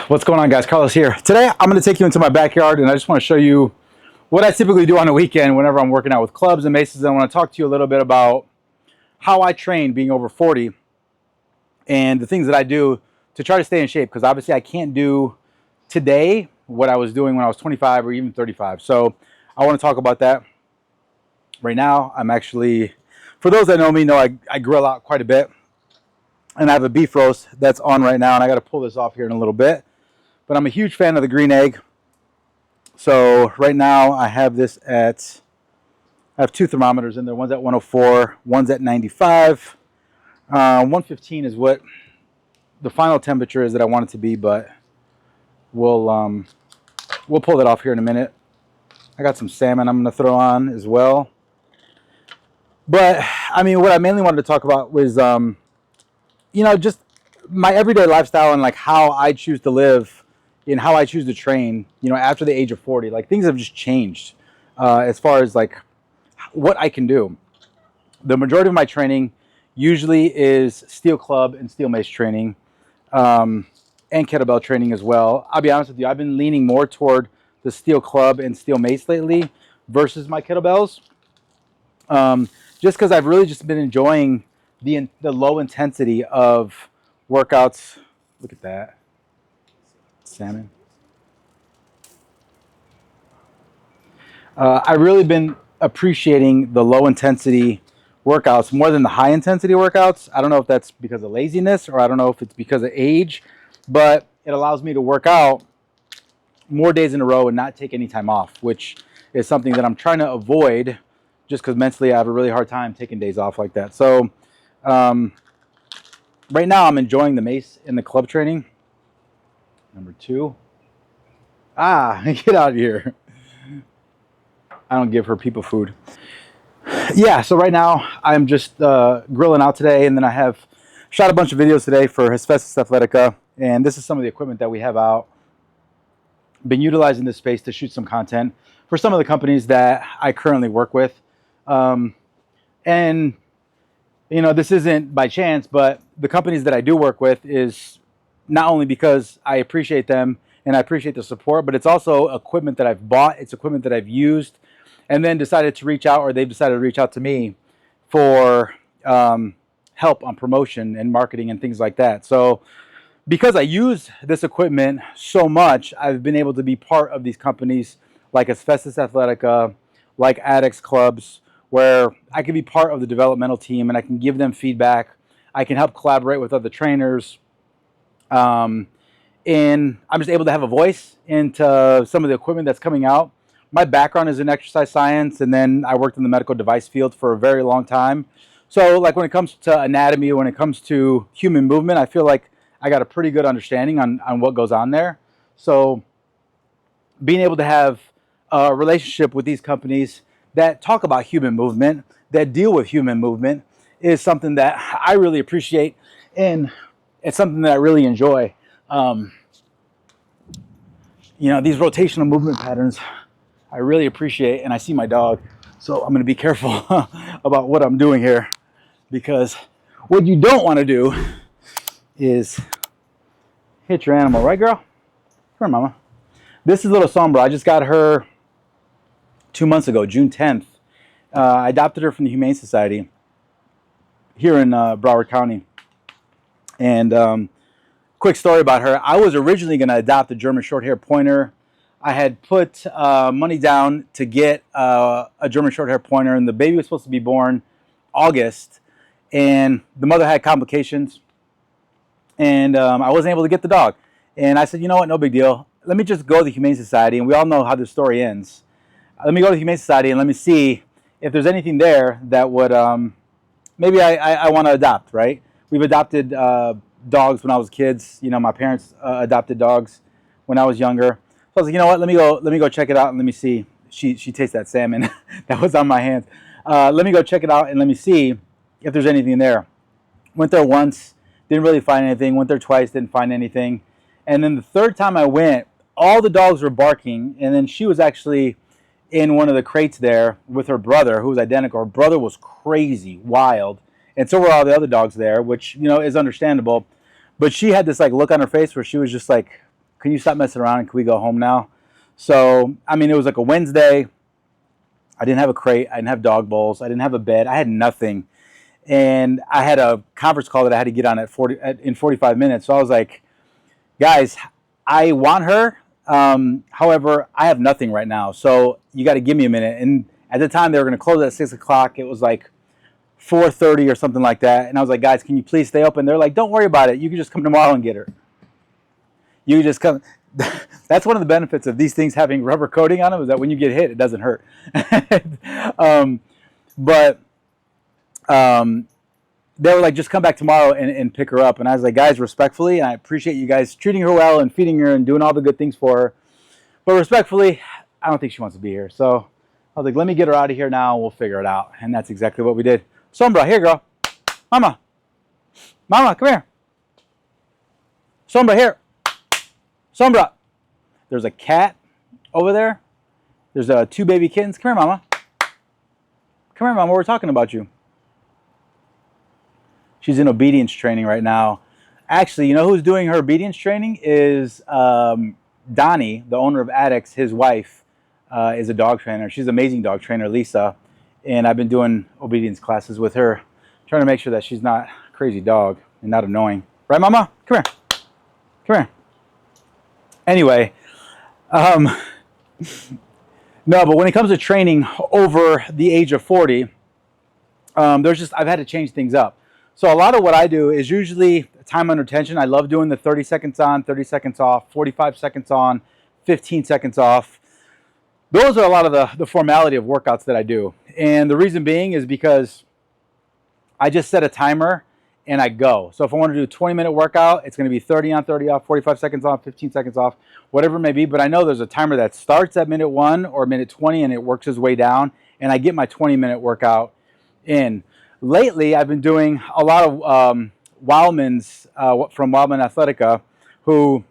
What's going on, guys? Carlos here. Today I'm going to take you into my backyard and I just want to show you what I typically do on the weekend whenever I'm working out with clubs and maces. I want to talk to you a little bit about how I train being over 40 and the things that I do to try to stay in shape, because obviously I can't do today what I was doing when I was 25 or even 35. So I want to talk about that. Right now I'm actually, for those that know me, know I grill out quite a bit. And I have a beef roast that's on right now, and I got to pull this off here in a little bit. But I'm a huge fan of the green egg. So right now I have this at, I have two thermometers in there. One's at 104, one's at 95. 115 is what the final temperature is that I want it to be, but we'll pull that off here in a minute. I got some salmon I'm going to throw on as well. But I mean, what I mainly wanted to talk about was you know, just my everyday lifestyle and like how I choose to live and how I choose to train, you know, after the age of 40. Like, things have just changed as far as like what I can do. The majority of my training usually is steel club and steel mace training, and kettlebell training as well. I'll be honest with you, I've been leaning more toward the steel club and steel mace lately versus my kettlebells, just because I've really just been enjoying the low intensity of workouts. Look at that salmon. I've really been appreciating the low intensity workouts more than the high intensity workouts. I don't know if that's because of laziness or I don't know if it's because of age, but it allows me to work out more days in a row and not take any time off, which is something that I'm trying to avoid, just because mentally I have a really hard time taking days off like that. So right now I'm enjoying the mace in the club training. Number 2. Get out of here. I don't give her people food. Yeah, so right now I'm just grilling out today, and then I have shot a bunch of videos today for Asbestos Athletica, and this is some of the equipment that we have out. Been utilizing this space to shoot some content for some of the companies that I currently work with. And you know, this isn't by chance, but the companies that I do work with is not only because I appreciate them and I appreciate the support, but it's also equipment that I've bought. It's equipment that I've used and then decided to reach out, or they've decided to reach out to me for help on promotion and marketing and things like that. So because I use this equipment so much, I've been able to be part of these companies like Asbestos Athletica, like Addicts Clubs, where I can be part of the developmental team and I can give them feedback. I can help collaborate with other trainers. And I'm just able to have a voice into some of the equipment that's coming out. My background is in exercise science, and then I worked in the medical device field for a very long time. So like when it comes to anatomy, when it comes to human movement, I feel like I got a pretty good understanding on what goes on there. So being able to have a relationship with these companies that talk about human movement, that deal with human movement, is something that I really appreciate, and it's something that I really enjoy. You know, these rotational movement patterns, I really appreciate, and I see my dog, so I'm going to be careful about what I'm doing here, because what you don't want to do is hit your animal, right, girl? Come here, mama. This is little Sombra. I just got her 2 months ago, June 10th. I adopted her from the Humane Society here in Broward County. And quick story about her. I was originally going to adopt a German Shorthair Pointer. I had put money down to get a German Shorthair Pointer, and the baby was supposed to be born August. And the mother had complications, and I wasn't able to get the dog. And I said, you know what, no big deal. Let me just go to the Humane Society, and we all know how this story ends. Let me go to the Humane Society and let me see if there's anything there that would, maybe I want to adopt, right? We've adopted dogs when I was kids. You know, my parents adopted dogs when I was younger. So I was like, you know what, let me go check it out and let me see. She tastes that salmon that was on my hands. Let me go check it out and let me see if there's anything there. Went there once, didn't really find anything. Went there twice, didn't find anything. And then the third time I went, all the dogs were barking, and then she was actually in one of the crates there with her brother, who was identical. Her brother was crazy, wild, and so were all the other dogs there, which, you know, is understandable. But she had this like look on her face where she was just like Can you stop messing around and can we go home now? So, I mean, it was like a Wednesday. I didn't have a crate. I didn't have dog bowls. I didn't have a bed. I had nothing. And I had a conference call that I had to get on in 45 minutes. So I was like, guys, I want her. However, I have nothing right now. So you got to give me a minute. And at the time, they were going to close at 6 o'clock. It was like 4:30 or something like that. And I was like, guys, can you please stay open? They're like, don't worry about it. You can just come tomorrow and get her. You can just come. That's one of the benefits of these things having rubber coating on them, is that when you get hit, it doesn't hurt. But they were like, just come back tomorrow and pick her up. And I was like, guys, respectfully, I appreciate you guys treating her well and feeding her and doing all the good things for her. But respectfully, I don't think she wants to be here. So I was like, let me get her out of here now. We'll figure it out. And that's exactly what we did. Sombra, here, girl. Mama. Mama, come here. Sombra, here. Sombra. There's a cat over there. There's 2 baby kittens. Come here, Mama. Come here, Mama. We're talking about you. She's in obedience training right now. Actually, you know who's doing her obedience training is Donnie, the owner of Addicts. His wife is a dog trainer. She's an amazing dog trainer, Lisa. And I've been doing obedience classes with her, trying to make sure that she's not a crazy dog and not annoying. Right, Mama? Come here. Come here. Anyway, no, but when it comes to training over the age of 40, I've had to change things up. So a lot of what I do is usually time under tension. I love doing the 30 seconds on, 30 seconds off, 45 seconds on, 15 seconds off. Those are a lot of the formality of workouts that I do. And the reason being is because I just set a timer and I go. So if I want to do a 20-minute workout, it's going to be 30 on, 30 off, 45 seconds on, 15 seconds off, whatever it may be. But I know there's a timer that starts at minute 1 or minute 20 and it works its way down. And I get my 20-minute workout in. Lately, I've been doing a lot of Wildman's from Wildman Athletica, who,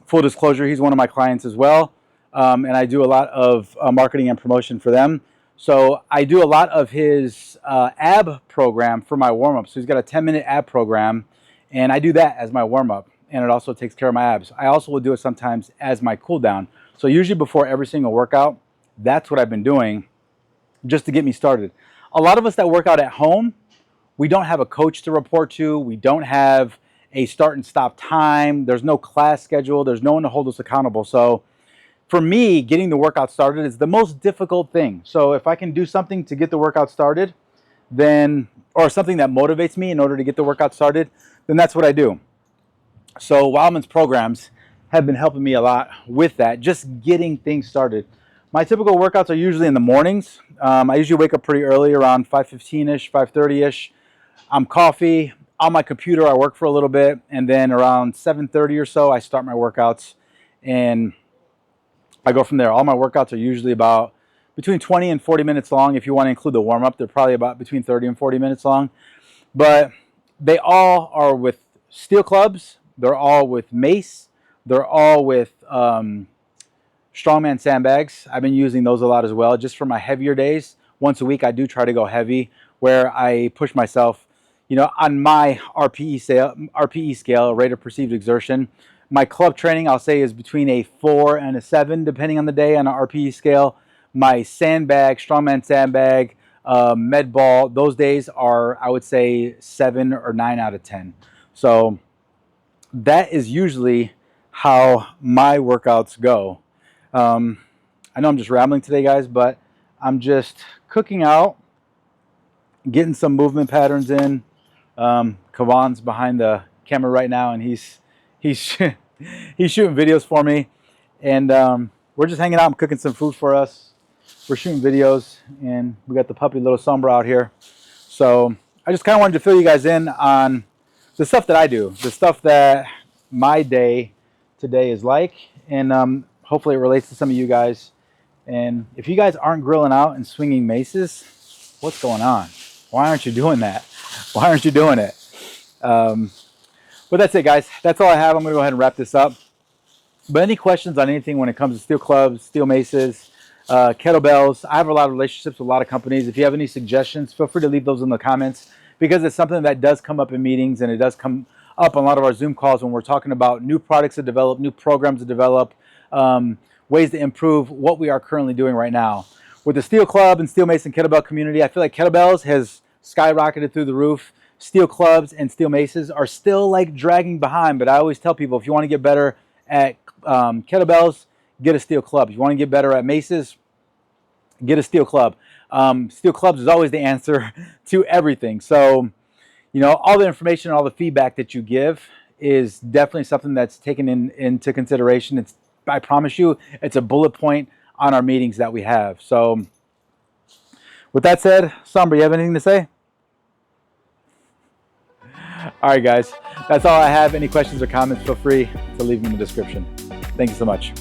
full disclosure, he's one of my clients as well. And I do a lot of marketing and promotion for them. So I do a lot of his ab program for my warm-up. So he's got a 10-minute ab program, and I do that as my warm-up. And it also takes care of my abs. I also will do it sometimes as my cool-down. So usually before every single workout, that's what I've been doing just to get me started. A lot of us that work out at home, we don't have a coach to report to. We don't have a start and stop time. There's no class schedule. There's no one to hold us accountable. So for me, getting the workout started is the most difficult thing. So if I can do something to get the workout started, then, or something that motivates me in order to get the workout started, then that's what I do. So Wildman's programs have been helping me a lot with that, just getting things started. My typical workouts are usually in the mornings. I usually wake up pretty early, around 5:15-ish, 5:30-ish. I'm coffee. On my computer, I work for a little bit. And then around 7:30 or so, I start my workouts. And I go from there. All my workouts are usually about between 20 and 40 minutes long. If you want to include the warm-up, they're probably about between 30 and 40 minutes long. But they all are with steel clubs. They're all with mace. They're all with strongman sandbags. I've been using those a lot as well. Just for my heavier days, once a week I do try to go heavy, where I push myself, you know, on my RPE scale, rate of perceived exertion. My club training, I'll say, is between a 4 and a 7, depending on the day on an RPE scale. My sandbag, strongman sandbag, med ball, those days are, I would say, 7 or 9 out of 10. So that is usually how my workouts go. I know I'm just rambling today, guys, but I'm just cooking out, getting some movement patterns in. Kavan's behind the camera right now, and he's shooting videos for me. And we're just hanging out. I'm cooking some food for us. We're shooting videos, and we got the puppy little Sombra out here. So I just kind of wanted to fill you guys in on the stuff that I do, the stuff that my day today is like, and hopefully it relates to some of you guys. And if you guys aren't grilling out and swinging maces, what's going on? Why aren't you doing that? Why aren't you doing it? But that's it, guys. That's all I have. I'm going to go ahead and wrap this up. But any questions on anything when it comes to steel clubs, steel maces, kettlebells, I have a lot of relationships with a lot of companies. If you have any suggestions, feel free to leave those in the comments, because it's something that does come up in meetings, and it does come up on a lot of our Zoom calls when we're talking about new products to develop, new programs to develop, ways to improve what we are currently doing right now. With the Steel Club and Steel Mason Kettlebell community, I feel like kettlebells has skyrocketed through the roof. Steel clubs and steel maces are still like dragging behind, but I always tell people, if you want to get better at kettlebells, get a steel club. If you want to get better at maces, get a steel club. Steel clubs is always the answer to everything. So, you know, all the information, all the feedback that you give is definitely something that's taken into consideration. I promise you, it's a bullet point on our meetings that we have. So, with that said, Sombra, you have anything to say? All right, guys, that's all I have. Any questions or comments, feel free to leave them in the description. Thank you so much.